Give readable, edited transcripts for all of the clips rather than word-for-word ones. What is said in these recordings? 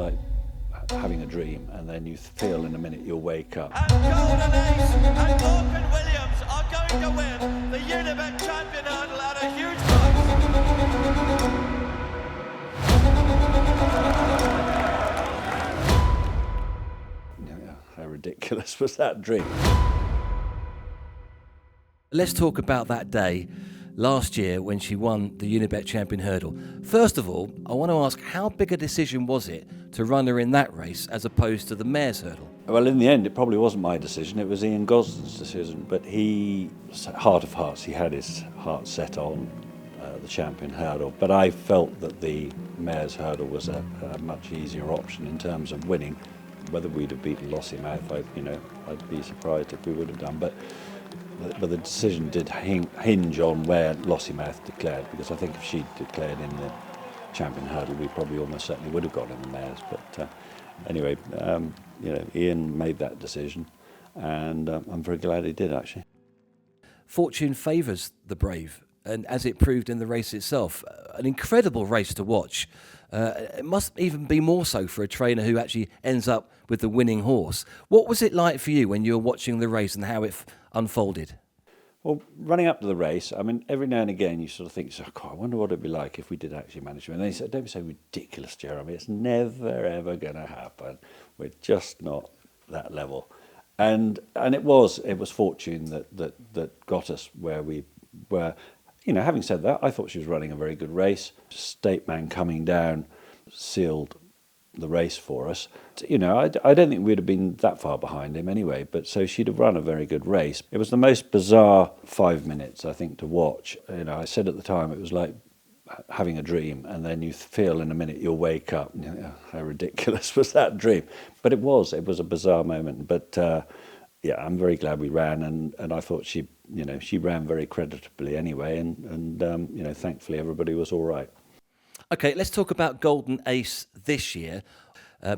like having a dream, and then you feel in a minute you'll wake up. And Golden Ace and Morgan Williams are going to win the Unibet Champion Hurdle at a huge Yeah, how ridiculous was that dream? Let's talk about that day last year when she won the Unibet Champion Hurdle. First of all, I want to ask, how big a decision was it to run her in that race as opposed to the Mares Hurdle? Well, in the end, it probably wasn't my decision. It was Ian Gosden's decision. But he, heart of hearts, he had his heart set on the Champion Hurdle. But I felt that the Mares Hurdle was a much easier option in terms of winning. Whether we'd have beaten Lossiemouth, I'd be surprised if we would have done. But the decision did hinge on where Lossiemouth declared, because I think if she'd declared in the Champion Hurdle, we probably almost certainly would have got in the Mares. But anyway, Ian made that decision, and I'm very glad he did, actually. Fortune favours the brave, and as it proved in the race itself, an incredible race to watch. It must even be more so for a trainer who actually ends up with the winning horse. What was it like for you when you were watching the race and how it unfolded? Well, running up to the race, I mean, every now and again you sort of think, God, I wonder what it'd be like if we did actually manage to win. And then you say, don't be so ridiculous, Jeremy. It's never, ever going to happen. We're just not that level. And it was fortune that got us where we were. Having said that, I thought she was running a very good race. State Man coming down sealed the race for us. I don't think we'd have been that far behind him anyway, but so she'd have run a very good race. It was the most bizarre 5 minutes, I think, to watch. I said at the time it was like having a dream, and then you feel in a minute you'll wake up. How ridiculous was that dream? But it was a bizarre moment. But I'm very glad we ran, and I thought she ran very creditably anyway, and thankfully everybody was all right. Okay, let's talk about Golden Ace this year.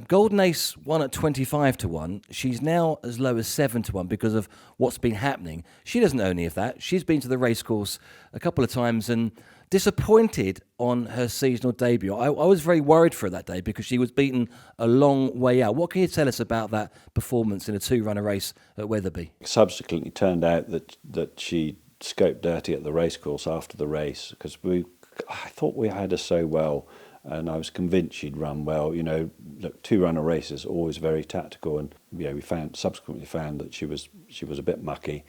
Golden Ace won at 25 to 1. She's now as low as 7 to 1 because of what's been happening. She doesn't know any of that. She's been to the racecourse a couple of times and disappointed on her seasonal debut. I was very worried for her that day because she was beaten a long way out. What can you tell us about that performance in a two-runner race at Wetherby? Subsequently turned out that she scoped dirty at the racecourse after the race, because I thought we had her so well, and I was convinced she'd run well. Look, two-runner races are always very tactical, and we subsequently found that she was a bit mucky.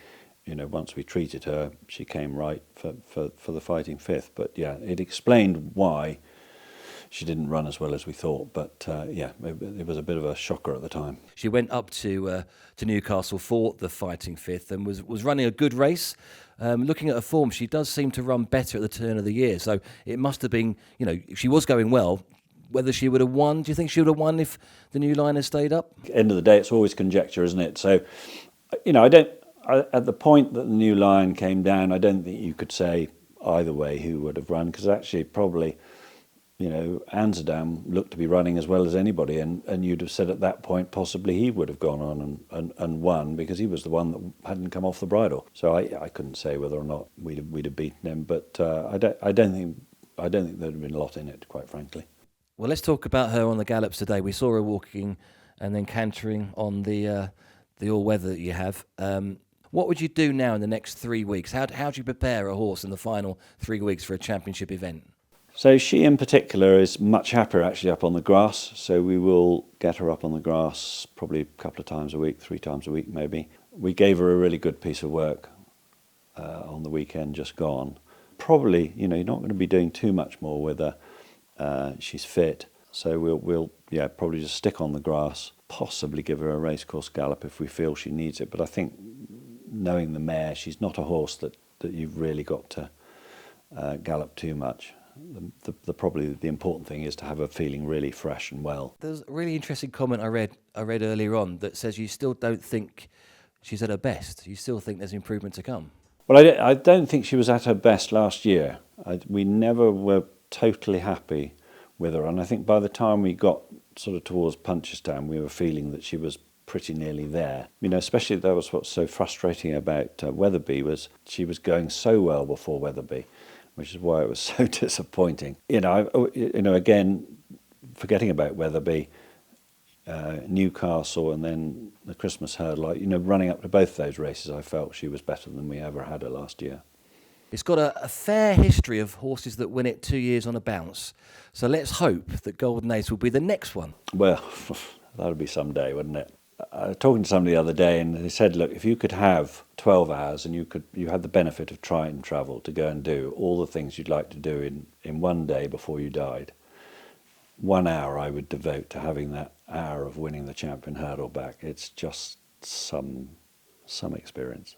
Once we treated her, she came right for the fighting fifth. But it explained why she didn't run as well as we thought. But it was a bit of a shocker at the time. She went up to Newcastle for the fighting fifth and was running a good race. Looking at her form, she does seem to run better at the turn of the year. So it must have been, if she was going well, whether she would have won. Do you think she would have won if the new line had stayed up? End of the day, it's always conjecture, isn't it? So, at the point that the new line came down, I don't think you could say either way who would have run, because actually probably, Amsterdam looked to be running as well as anybody, and you'd have said at that point possibly he would have gone on and won, because he was the one that hadn't come off the bridle. So I couldn't say whether or not we'd have beaten him, but I don't think there'd have been a lot in it, quite frankly. Well, let's talk about her on the gallops today. We saw her walking and then cantering on the all-weather that you have. What would you do now in the next 3 weeks? How do you prepare a horse in the final 3 weeks for a championship event? So she in particular is much happier actually up on the grass. So we will get her up on the grass probably a couple of times a week, 3 times a week maybe. We gave her a really good piece of work on the weekend just gone. Probably, you're not going to be doing too much more with her. She's fit. So we'll probably just stick on the grass, possibly give her a racecourse gallop if we feel she needs it. But I think, knowing the mare, she's not a horse that you've really got to gallop too much. Probably the important thing is to have her feeling really fresh and well. There's a really interesting comment I read earlier on that says you still don't think she's at her best. You still think there's improvement to come. Well, I don't think she was at her best last year. We never were totally happy with her, and I think by the time we got sort of towards Punchestown, we were feeling that she was pretty nearly there. Especially that was what's so frustrating about Wetherby, was she was going so well before Wetherby, which is why it was so disappointing. Again, forgetting about Wetherby, Newcastle, and then the Christmas Hurdle. Like, running up to both those races, I felt she was better than we ever had her last year. It's got a fair history of horses that win it 2 years on a bounce. So let's hope that Golden Ace will be the next one. Well, that would be someday, wouldn't it? I was talking to somebody the other day, and they said, look, if you could have 12 hours and you had the benefit of trying travel to go and do all the things you'd like to do in one day before you died, 1 hour I would devote to having that hour of winning the Champion Hurdle back. It's just some experience.